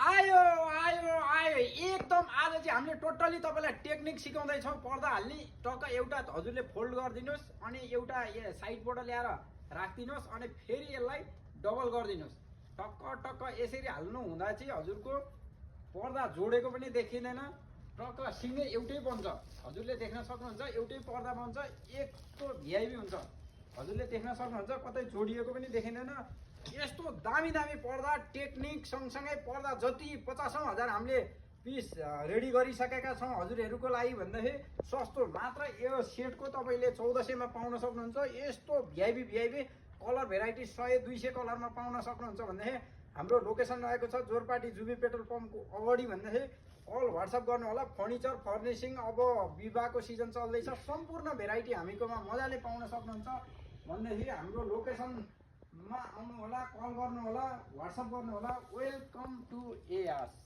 आयो आयो आयो एकदम आज चाहिँ हामीले टोटली तपाईँलाई टेक्निक सिकाउँदैछौँ पर्दा हाल्ने। टक्क एउटा हजुरले फोल्ड गरिदिनुहोस् अनि एउटा साइडबाट ल्याएर राखिदिनुहोस् अनि फेरि यसलाई डबल गरिदिनुहोस्। टक्क टक्क यसरी हाल्नु हुँदा चाहिँ हजुरको पर्दा जोडेको पनि देखिँदैन, टक्क सिँगै एउटै बन्छ। हजुरले देख्न सक्नुहुन्छ एउटै पर्दा बन्छ, यस्तो भिआइपी हुन्छ। हजुरले देख्न सक्नुहुन्छ कतै जोडिएको पनि देखिँदैन। यस्तो दामी दामी पर्दा टेक्निक सँगसँगै पर्दा जति 50,000 हामीले पिस रेडी गरिसकेका छौँ हजुरहरूको लागि भन्दाखेरि सस्तो मात्र यो सेटको तपाईँले 1400 मा पाउन सक्नुहुन्छ। यस्तो भिआइपी कलर भेराइटी 100-200 कलरमा पाउन सक्नुहुन्छ। भन्दाखेरि हाम्रो लोकेसन रहेको छ जोरपाटी जुबी पेट्रोल पम्पको अगाडि। भन्दाखेरि कल व्हाट्सएप गर्नु होला। फर्निचर फर्निसिङ अब विवाहको सिजन चल्दैछ, सम्पूर्ण भेराइटी हामीकोमा मजाले पाउन सक्नुहुन्छ। भन्दाखेरि हाम्रो लोकेसनमा आउनु होला, कल गर्नु होला, व्हाट्सएप गर्नु होला। Welcome to ARS.